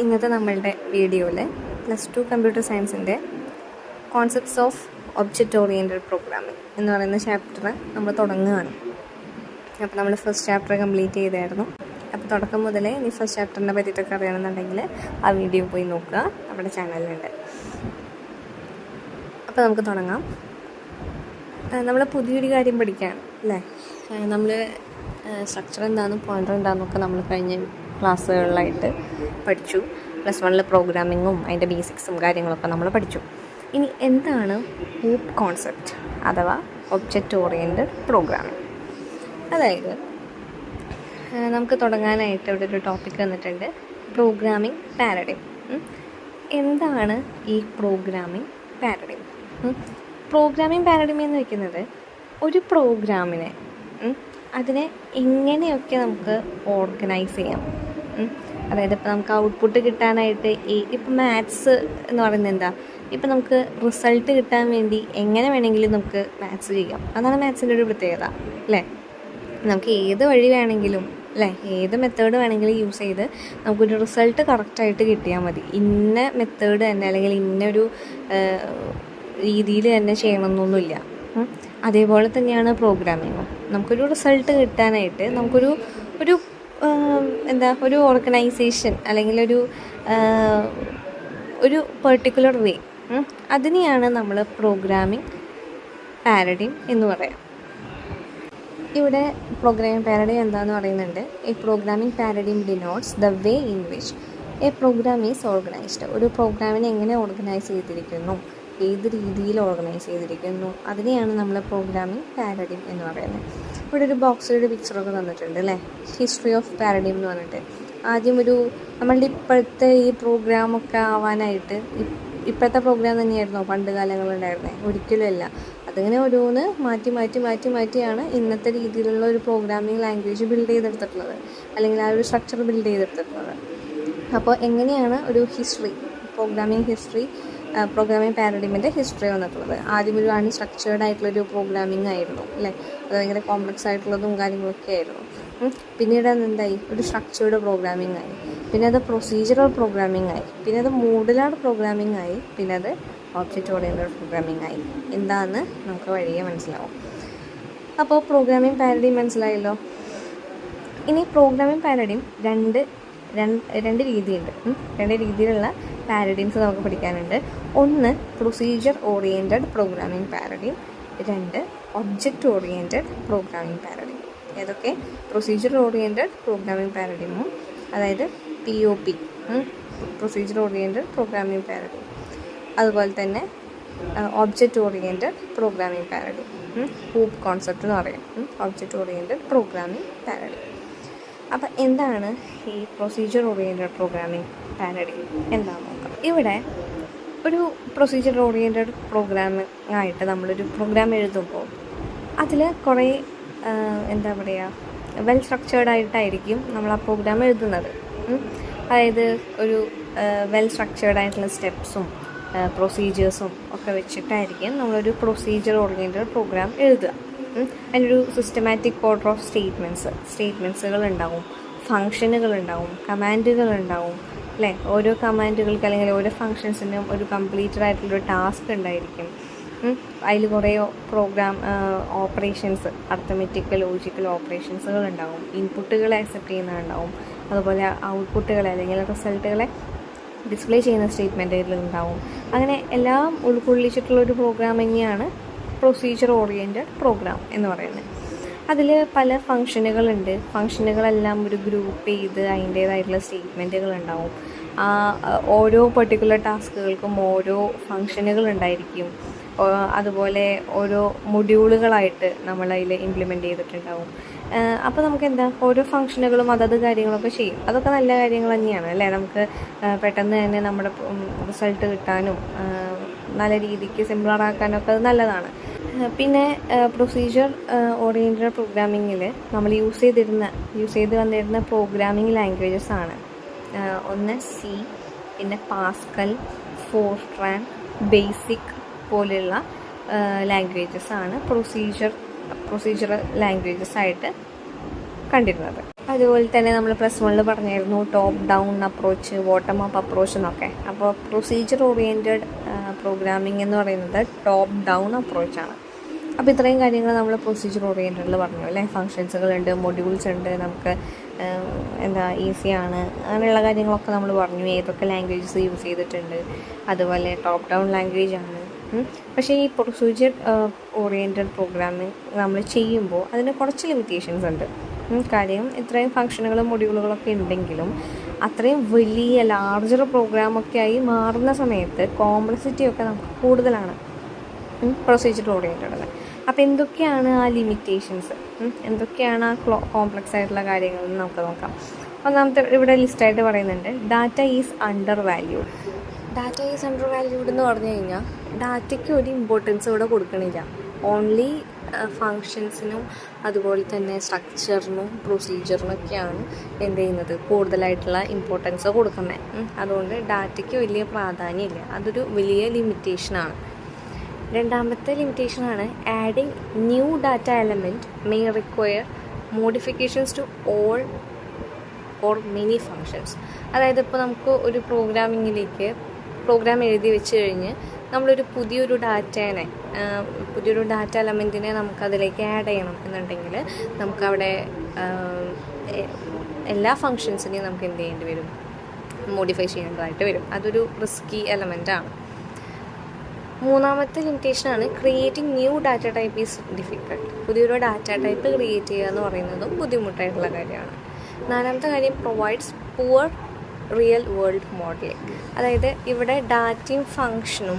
ഇന്നത്തെ നമ്മളുടെ വീഡിയോയിൽ +2 കമ്പ്യൂട്ടർ സയൻസിൻ്റെ concepts of object oriented programming എന്ന് പറയുന്ന ചാപ്റ്റർ നമ്മൾ തുടങ്ങുകയാണ്. അപ്പോൾ നമ്മൾ ഫസ്റ്റ് ചാപ്റ്റർ കംപ്ലീറ്റ് ചെയ്തായിരുന്നു. അപ്പോൾ തുടക്കം മുതലേ ഇനി ഫസ്റ്റ് ചാപ്റ്ററിനെ പറ്റിയിട്ടൊക്കെ അറിയണമെന്നുണ്ടെങ്കിൽ ആ വീഡിയോ പോയി നോക്കുക, നമ്മുടെ ചാനലിലുണ്ട്. അപ്പോൾ നമുക്ക് തുടങ്ങാം. നമ്മൾ പുതിയൊരു കാര്യം പഠിക്കുകയാണ് അല്ലേ. നമ്മൾ സ്ട്രക്ചർ എന്താണെന്നും പോയിൻ്റർ എന്താണെന്നൊക്കെ നമ്മൾ കഴിഞ്ഞ ക്ലാസ്സുകളിലായിട്ട് പഠിച്ചു. +1 പ്രോഗ്രാമിങ്ങും അതിൻ്റെ ബേസിക്സും കാര്യങ്ങളൊക്കെ നമ്മൾ പഠിച്ചു. ഇനി എന്താണ് OOP കോൺസെപ്റ്റ് അഥവാ ഒബ്ജക്റ്റ് ഓറിയൻറ്റഡ് പ്രോഗ്രാമിംഗ്? അതായത് നമുക്ക് തുടങ്ങാനായിട്ട് ഇവിടെ ഒരു ടോപ്പിക് വന്നിട്ടുണ്ട്, പ്രോഗ്രാമിംഗ് പാരഡൈം. എന്താണ് ഈ പ്രോഗ്രാമിംഗ് പാരഡൈം? പ്രോഗ്രാമിംഗ് പാരഡൈം എന്ന് വയ്ക്കുന്നത് ഒരു പ്രോഗ്രാമിനെ അതിനെ എങ്ങനെയൊക്കെ നമുക്ക് ഓർഗനൈസ് ചെയ്യാം. അതായത് ഇപ്പോൾ നമുക്ക് ഔട്ട്പുട്ട് കിട്ടാനായിട്ട് ഇപ്പം മാത്സ് എന്ന് പറയുന്നത് എന്താ, ഇപ്പം നമുക്ക് റിസൾട്ട് കിട്ടാൻ വേണ്ടി എങ്ങനെ വേണമെങ്കിലും നമുക്ക് മാത്സ് ചെയ്യാം. അതാണ് മാത്സിൻ്റെ ഒരു പ്രത്യേകത അല്ലേ. നമുക്ക് ഏത് വഴി വേണമെങ്കിലും അല്ലേ, ഏത് മെത്തേഡ് വേണമെങ്കിലും യൂസ് ചെയ്ത് നമുക്കൊരു റിസൾട്ട് കറക്റ്റായിട്ട് കിട്ടിയാൽ മതി. ഇന്ന മെത്തേഡ് തന്നെ അല്ലെങ്കിൽ ഇന്നൊരു രീതിയിൽ തന്നെ ചെയ്യണമെന്നൊന്നുമില്ല. അതേപോലെ തന്നെയാണ് പ്രോഗ്രാമിങ്ങും. നമുക്കൊരു റിസൾട്ട് കിട്ടാനായിട്ട് നമുക്കൊരു ഒരു ഓർഗനൈസേഷൻ അല്ലെങ്കിൽ ഒരു പെർട്ടിക്കുലർ വേ, അതിനെയാണ് നമ്മൾ പ്രോഗ്രാമിംഗ് പാരഡൈം എന്ന് പറയാം. ഇവിടെ പ്രോഗ്രാമിംഗ് പാരഡൈം എന്താണെന്ന് പറയുന്നുണ്ട്. A programming paradigm denotes the way in which a program is organized. ഒരു പ്രോഗ്രാമിനെ എങ്ങനെ ഓർഗനൈസ് ചെയ്തിരിക്കുന്നു, ഏത് രീതിയിൽ ഓർഗനൈസ് ചെയ്തിരിക്കുന്നു, അതിനെയാണ് നമ്മൾ പ്രോഗ്രാമിംഗ് പാരഡൈം എന്ന് പറയുന്നത്. ഇവിടെ ഒരു ബോക്സിലൊരു പിക്ചറൊക്കെ തന്നിട്ടുണ്ട് അല്ലേ, ഹിസ്റ്ററി ഓഫ് പാരഡൈം എന്ന് പറഞ്ഞിട്ട്. ആദ്യം നമ്മളുടെ ഇപ്പോഴത്തെ ഈ പ്രോഗ്രാമൊക്കെ ആവാനായിട്ട് ഇപ്പോഴത്തെ പ്രോഗ്രാം തന്നെയായിരുന്നോ പണ്ട് കാലങ്ങളുണ്ടായിരുന്നത്? ഒരിക്കലുമല്ല. അതിങ്ങനെ ഓരോന്ന് മാറ്റിയാണ് ഇന്നത്തെ രീതിയിലുള്ള ഒരു പ്രോഗ്രാമിംഗ് ലാംഗ്വേജ് ബിൽഡ് ചെയ്തെടുത്തിട്ടുള്ളത്, അല്ലെങ്കിൽ ആ ഒരു സ്ട്രക്ചർ ബിൽഡ് ചെയ്തെടുത്തിട്ടുള്ളത്. അപ്പോൾ എങ്ങനെയാണ് ഒരു ഹിസ്റ്ററി, പ്രോഗ്രാമിംഗ് പാരഡൈമിൻ്റെ ഹിസ്റ്ററി വന്നിട്ടുള്ളത്? ആദ്യം ഒരു അൺസ്ട്രക്ചേർഡ് ആയിട്ടുള്ളൊരു പ്രോഗ്രാമിംഗ് ആയിരുന്നു അല്ലേ, അത് ഭയങ്കര കോംപ്ലക്സ് ആയിട്ടുള്ളതും കാര്യങ്ങളൊക്കെ ആയിരുന്നു. പിന്നീട് അതെന്തായി, ഒരു സ്ട്രക്ചേർഡ് പ്രോഗ്രാമിംഗ് ആയി. പിന്നെ അത് പ്രൊസീജിയറൽ പ്രോഗ്രാമിംഗ് ആയി. പിന്നെ അത് മോഡുലാർ പ്രോഗ്രാമിംഗ് ആയി. പിന്നെ അത് ഒബ്ജക്റ്റ് ഓറിയൻറ്റഡ് പ്രോഗ്രാമിംഗ് ആയി. എന്താണെന്ന് നമുക്ക് വഴിയെ മനസ്സിലാവും. അപ്പോൾ പ്രോഗ്രാമിംഗ് പാരഡൈം മനസ്സിലായല്ലോ. ഇനി പ്രോഗ്രാമിംഗ് പാരഡൈം രണ്ട് രീതിയുണ്ട്. രണ്ട് രീതിയിലുള്ള പാരഡൈംസ് നമുക്ക് പഠിക്കാനുണ്ട്. ഒന്ന് procedure oriented programming paradigm, 2 object oriented programming paradigm. ഏതൊക്കെ? പ്രൊസീജിയർ ഓറിയൻറ്റഡ് പ്രോഗ്രാമിംഗ് പാരഡൈമും, അതായത് POP, procedure oriented programming paradigm. അതുപോലെ തന്നെ object oriented programming paradigm, OOP concept എന്ന് പറയും, ഒബ്ജക്റ്റ് ഓറിയൻറ്റഡ് പ്രോഗ്രാമിംഗ് പാരഡൈം. അപ്പം എന്താണ് ഈ പ്രൊസീജിയർ ഓറിയൻറ്റഡ് പ്രോഗ്രാമിംഗ് പാരഡൈം എന്താണെന്ന് നോക്കാം. ഇവിടെ ഒരു പ്രൊസീജിയർ ഓറിയൻറ്റഡ് പ്രോഗ്രാമിംഗ് ആയിട്ട് നമ്മളൊരു പ്രോഗ്രാം എഴുതുമ്പോൾ അതിൽ കുറേ എന്താ പറയുക, വെൽ സ്ട്രക്ചേർഡ് ആയിട്ടായിരിക്കും നമ്മൾ ആ പ്രോഗ്രാം എഴുതുന്നത്. അതായത് ഒരു വെൽ സ്ട്രക്ചേർഡ് ആയിട്ടുള്ള സ്റ്റെപ്സും പ്രൊസീജിയേഴ്സും ഒക്കെ വെച്ചിട്ടായിരിക്കും നമ്മളൊരു പ്രൊസീജിയർ ഓറിയൻറ്റഡ് പ്രോഗ്രാം എഴുതുക. അതിനൊരു സിസ്റ്റമാറ്റിക് ഓർഡർ ഓഫ് സ്റ്റേറ്റ്മെൻറ്റ്സുകൾ ഉണ്ടാവും, ഫങ്ഷനുകൾ ഉണ്ടാവും, കമാൻഡുകൾ ഉണ്ടാവും അല്ലേ. ഓരോ കമാൻഡുകൾക്ക് അല്ലെങ്കിൽ ഓരോ ഫങ്ഷൻസിനും ഒരു കംപ്ലീറ്റഡ് ആയിട്ടുള്ളൊരു ടാസ്ക് ഉണ്ടായിരിക്കും. അതിൽ കുറേ പ്രോഗ്രാം ഓപ്പറേഷൻസ്, അർത്ഥമെറ്റിക്കൽ ലോജിക്കൽ ഓപ്പറേഷൻസുകൾ ഉണ്ടാവും, ഇൻപുട്ടുകളെ അക്സെപ്റ്റ് ചെയ്യുന്നുണ്ടാവും, അതുപോലെ ഔട്ട്പുട്ടുകളെ അല്ലെങ്കിൽ റിസൾട്ടുകളെ ഡിസ്പ്ലേ ചെയ്യുന്ന സ്റ്റേറ്റ്മെൻറ്റുകൾ ഉണ്ടാവും. അങ്ങനെ എല്ലാം ഉൾക്കൊള്ളിച്ചിട്ടുള്ളൊരു പ്രോഗ്രാമിങ്ങാണ് പ്രൊസീജിയർ ഓറിയൻറ്റഡ് പ്രോഗ്രാം എന്ന് പറയുന്നത്. അതിൽ പല ഫങ്ഷനുകളുണ്ട്. ഫങ്ഷനുകളെല്ലാം ഒരു ഗ്രൂപ്പ് ചെയ്ത് അതിൻ്റേതായിട്ടുള്ള സ്റ്റേറ്റ്മെൻറ്റുകൾ ഉണ്ടാവും. ഓരോ പെർട്ടിക്കുലർ ടാസ്കുകൾക്കും ഓരോ ഫങ്ഷനുകൾ ഉണ്ടായിരിക്കും. അതുപോലെ ഓരോ മൊഡ്യൂളുകളായിട്ട് നമ്മളതിൽ ഇംപ്ലിമെൻ്റ് ചെയ്തിട്ടുണ്ടാവും. അപ്പോൾ നമുക്ക് എന്താ, ഓരോ ഫങ്ഷനുകളും അതത് കാര്യങ്ങളൊക്കെ ചെയ്യും. അതൊക്കെ നല്ല കാര്യങ്ങൾ തന്നെയാണ് അല്ലേ. നമുക്ക് പെട്ടെന്ന് തന്നെ നമ്മുടെ റിസൾട്ട് കിട്ടാനും നല്ല രീതിക്ക് സിമ്പിളറാക്കാനൊക്കെ അത് നല്ലതാണ്. പിന്നെ പ്രൊസീജിയർ ഓറിയൻറ്റഡ് പ്രോഗ്രാമിങ്ങിൽ നമ്മൾ യൂസ് ചെയ്ത് വന്നിരുന്ന പ്രോഗ്രാമിംഗ് ലാംഗ്വേജസ് ആണ് ഒന്ന് C, പിന്നെ പാസ്കൽ, ഫോർട്രാൻ, ബേസിക് പോലെയുള്ള ലാംഗ്വേജസ് ആണ് പ്രൊസീജിയർ ലാംഗ്വേജസ് ആയിട്ട് കണ്ടിരുന്നത്. അതുപോലെ തന്നെ നമ്മൾ +1 പറഞ്ഞായിരുന്നു top down approach, bottom up approach എന്നൊക്കെ. അപ്പോൾ പ്രൊസീജിയർ ഓറിയൻറ്റഡ് പ്രോഗ്രാമിംഗ് എന്ന് പറയുന്നത് ടോപ്പ് ഡൗൺ അപ്രോച്ചാണ്. അപ്പോൾ ഇത്രയും കാര്യങ്ങൾ നമ്മൾ പ്രൊസീജിയർ ഓറിയൻറ്റഡിൽ പറഞ്ഞു അല്ലേ. ഫങ്ഷൻസുകളുണ്ട്, മൊഡ്യൂൾസ് ഉണ്ട്, നമുക്ക് ഈസിയാണ്, അങ്ങനെയുള്ള കാര്യങ്ങളൊക്കെ നമ്മൾ പറഞ്ഞു. ഏതൊക്കെ ലാംഗ്വേജസ് യൂസ് ചെയ്തിട്ടുണ്ട്, അതുപോലെ ടോപ്പ് ഡൗൺ ലാംഗ്വേജ് ആണ്. പക്ഷേ ഈ പ്രൊസീജിയർ ഓറിയൻറ്റഡ് പ്രോഗ്രാമിംഗ് നമ്മൾ ചെയ്യുമ്പോൾ അതിന് കുറച്ച് ലിമിറ്റേഷൻസ് ഉണ്ട്. കാര്യം ഇത്രയും ഫങ്ഷനുകളും മൊഡ്യൂളുകളൊക്കെ ഉണ്ടെങ്കിലും അത്രയും വലിയ ലാർജർ പ്രോഗ്രാമൊക്കെ ആയി മാറുന്ന സമയത്ത് കോംപ്ലക്സിറ്റിയൊക്കെ നമുക്ക് കൂടുതലാണ് പ്രൊസീജിയർ ഓറിയൻറ്റഡിൽ. അപ്പോൾ എന്തൊക്കെയാണ് ആ ലിമിറ്റേഷൻസ്, എന്തൊക്കെയാണ് ആ കോംപ്ലക്സ് ആയിട്ടുള്ള കാര്യങ്ങൾ എന്ന് നമുക്ക് നോക്കാം. ഒന്നാമത്തെ ഇവിടെ ലിസ്റ്റായിട്ട് പറയുന്നുണ്ട്, data is under valued. Data is under valued എന്ന് പറഞ്ഞു കഴിഞ്ഞാൽ ഡാറ്റയ്ക്ക് ഒരു ഇമ്പോർട്ടൻസ് ഇവിടെ കൊടുക്കണില്ല. ഓൺലി ഫങ്ഷൻസിനും അതുപോലെ തന്നെ സ്ട്രക്ചറിനും പ്രൊസീജിയറിനൊക്കെയാണ് എന്ത് ചെയ്യുന്നത്, കൂടുതലായിട്ടുള്ള ഇമ്പോർട്ടൻസ് കൊടുക്കുന്നത്. അതുകൊണ്ട് ഡാറ്റയ്ക്ക് വലിയ പ്രാധാന്യമില്ല. അതൊരു വലിയ ലിമിറ്റേഷനാണ്. രണ്ടാമത്തെ ലിമിറ്റേഷനാണ് adding new data element may require modifications to all or many functions. അതായത് ഇപ്പോൾ നമുക്ക് ഒരു പ്രോഗ്രാം എഴുതി വെച്ച് കഴിഞ്ഞ് നമ്മളൊരു പുതിയൊരു ഡാറ്റ എലമെൻറ്റിനെ നമുക്കതിലേക്ക് ആഡ് ചെയ്യണം എന്നുണ്ടെങ്കിൽ നമുക്കവിടെ എല്ലാ ഫങ്ഷൻസിനെയും നമുക്ക് എന്ത് ചെയ്യേണ്ടി വരും, മോഡിഫൈ ചെയ്യേണ്ടതായിട്ട് വരും. അതൊരു റിസ്കി എലമെൻറ്റാണ്. മൂന്നാമത്തെ ലിമിറ്റേഷനാണ് creating new data type is difficult. പുതിയൊരു ഡാറ്റ ടൈപ്പ് ക്രിയേറ്റ് ചെയ്യുക എന്ന് പറയുന്നതും ബുദ്ധിമുട്ടായിട്ടുള്ള കാര്യമാണ്. നാലാമത്തെ കാര്യം provides poor real world modelling. അതായത് ഇവിടെ ഡാറ്റയും ഫങ്ഷനും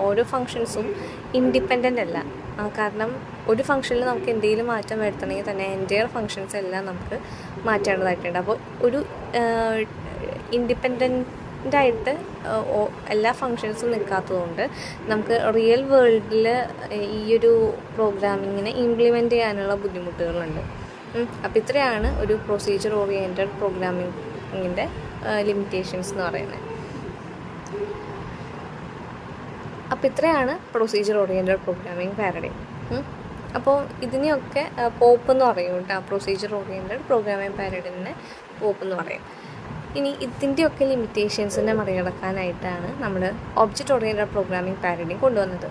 ഓരോ ഫങ്ഷൻസും ഇൻഡിപെൻഡൻ്റ് അല്ല. കാരണം ഒരു ഫങ്ഷനിൽ നമുക്ക് എന്തെങ്കിലും മാറ്റം വരുത്തണമെങ്കിൽ തന്നെ എൻ്റയർ ഫങ്ഷൻസ് എല്ലാം നമുക്ക് മാറ്റേണ്ടതായിട്ടുണ്ട്. അപ്പോൾ ഒരു ഇൻഡിപെൻഡൻ്റായിട്ട് എല്ലാ ഫങ്ഷൻസും നിൽക്കാത്തതുകൊണ്ട് നമുക്ക് റിയൽ വേൾഡിൽ ഈ ഒരു പ്രോഗ്രാമിങ്ങിനെ ഇംപ്ലിമെൻറ്റ് ചെയ്യാനുള്ള ബുദ്ധിമുട്ടുകളുണ്ട്. അപ്പോൾ ഇത്രയാണ് ഒരു പ്രൊസീജിയർ ഓറിയൻറ്റഡ് പ്രോഗ്രാമിങ്ങിൻ്റെ ലിമിറ്റേഷൻസ് എന്ന് പറയുന്നത്. അപ്പോൾ ഇത്രയാണ് പ്രൊസീജിയർ ഓറിയൻറ്റഡ് പ്രോഗ്രാമിംഗ് പാരഡൈം. അപ്പോൾ ഇതിനെയൊക്കെ പോപ്പ് എന്ന് പറയും കേട്ടോ. പ്രൊസീജിയർ ഓറിയൻറ്റഡ് പ്രോഗ്രാമിംഗ് പാരഡൈമിനെ പോപ്പ് എന്ന് പറയും. ഇനി ഇതിൻ്റെയൊക്കെ ലിമിറ്റേഷൻസിനെ മറികടക്കാനായിട്ടാണ് നമ്മൾ ഒബ്ജക്റ്റ് ഓറിയൻറ്റഡ് പ്രോഗ്രാമിംഗ് പാരഡൈം കൊണ്ടുവന്നത്.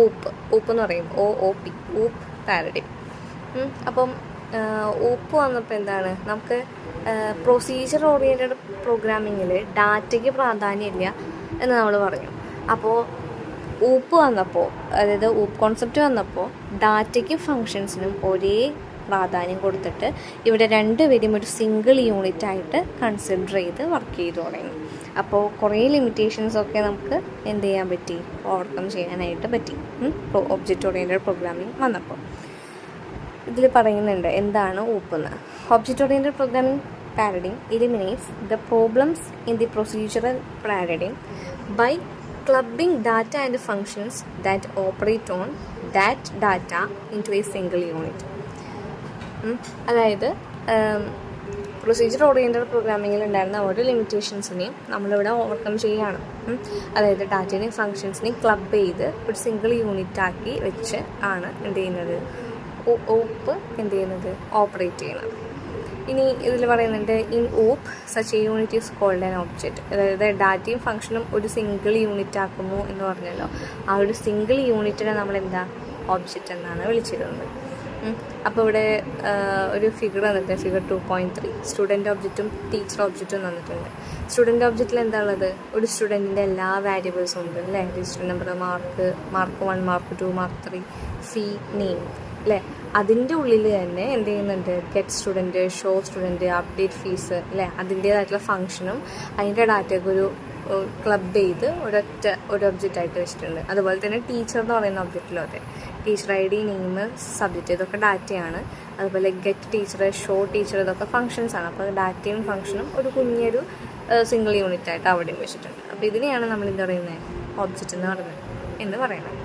ഊപ്പ് എന്ന് പറയും, OOP, ഊപ്പ് പാരഡൈം. അപ്പം ഊപ്പ് വന്നപ്പോൾ എന്താണ്, നമുക്ക് പ്രൊസീജിയർ ഓറിയൻറ്റഡ് പ്രോഗ്രാമിങ്ങിൽ ഡാറ്റയ്ക്ക് പ്രാധാന്യമില്ല എന്ന് നമ്മൾ പറഞ്ഞു. അപ്പോൾ ഊപ്പ് വന്നപ്പോൾ, അതായത് ഊപ്പ് കോൺസെപ്റ്റ് വന്നപ്പോൾ ഡാറ്റയ്ക്കും ഫങ്ഷൻസിനും ഒരേ പ്രാധാന്യം കൊടുത്തിട്ട് ഇവിടെ രണ്ടുപേരും ഒരു സിംഗിൾ യൂണിറ്റായിട്ട് കൺസിഡർ ചെയ്ത് വർക്ക് ചെയ്തു തുടങ്ങി. അപ്പോൾ കുറേ ലിമിറ്റേഷൻസൊക്കെ നമുക്ക് എന്ത് ചെയ്യാൻ പറ്റി, ഓവർകം ചെയ്യാനായിട്ട് പറ്റി ഒബ്ജക്റ്റ് ഓറിയൻറ്റഡ് പ്രോഗ്രാമിംഗ് വന്നപ്പോൾ. ഇതിൽ പറയുന്നുണ്ട് എന്താണ് ഊപ്പെന്ന്. Object oriented programming paradigm eliminates the problems in the procedural paradigm by clubbing data and functions that operate on that data into a single unit. അതായത് പ്രൊസീജിയർ ഓറിയൻറ്റഡ് പ്രോഗ്രാമിങ്ങിൽ ഉണ്ടായിരുന്ന ഓരോ ലിമിറ്റേഷൻസിനെയും നമ്മളിവിടെ ഓവർകം ചെയ്യുകയാണ്. അതായത് ഡാറ്റേനെയും ഫങ്ഷൻസിനെയും ക്ലബ് ചെയ്ത് ഒരു സിംഗിൾ യൂണിറ്റ് ആക്കി വെച്ച് ആണ് എന്ത് ചെയ്യുന്നത്, ഊപ്പ് എന്ത് ചെയ്യുന്നത്, ഓപ്പറേറ്റ് ചെയ്യുന്നത്. ഇനി ഇതിൽ പറയുന്നുണ്ട് in OOP such a unit is called an object. അതായത് ഡാറ്റയും ഫങ്ഷനും ഒരു സിംഗിൾ യൂണിറ്റ് ആക്കുന്നു എന്ന് പറഞ്ഞല്ലോ. ആ ഒരു സിംഗിൾ യൂണിറ്റിനെ നമ്മൾ എന്താ, ഒബ്ജക്റ്റ് എന്നാണ് വിളിച്ചിരുന്നത്. അപ്പോൾ ഇവിടെ ഒരു ഫിഗർ തന്നിട്ടുണ്ട്, ഫിഗർ 2.3. സ്റ്റുഡൻറ്റ് ഒബ്ജക്റ്റും ടീച്ചർ ഒബ്ജക്റ്റും തന്നിട്ടുണ്ട്. സ്റ്റുഡൻറ്റ് ഒബ്ജക്റ്റിൽ എന്താ ഉള്ളത്, ഒരു സ്റ്റുഡൻറ്റിൻ്റെ എല്ലാ വാരിയബിൾസും ഉണ്ട് അല്ലേ. Register number, mark 1, mark 2, mark 3, ഫീ, നെയിം അല്ലേ. അതിൻ്റെ ഉള്ളിൽ തന്നെ എന്ത് ചെയ്യുന്നുണ്ട്, get student, show student, update fees അല്ലേ. അതിൻ്റേതായിട്ടുള്ള ഫങ്ഷനും അതിൻ്റെ ഡാറ്റയൊക്കെ ഒരു ക്ലബ് ചെയ്ത് ഒരു ഒബ്ജക്റ്റായിട്ട് വെച്ചിട്ടുണ്ട്. അതുപോലെ തന്നെ ടീച്ചർ എന്ന് പറയുന്ന ഒബ്ജക്റ്റിലും അതെ, ടീച്ചർ ID, നെയിം, സബ്ജക്റ്റ് ഇതൊക്കെ ഡാറ്റയാണ്. അതുപോലെ ഗെറ്റ് ടീച്ചർ, ഷോ ടീച്ചർ ഇതൊക്കെ ഫങ്ഷൻസാണ്. അപ്പോൾ ഡാറ്റയും ഫങ്ഷനും ഒരു കുഞ്ഞൊരു സിംഗിൾ യൂണിറ്റായിട്ട് അവിടെയും വെച്ചിട്ടുണ്ട്. അപ്പോൾ ഇതിനെയാണ് നമ്മൾ എന്താ പറയുന്നത്, ഒബ്ജക്റ്റ് എന്ന് പറയുന്നത്.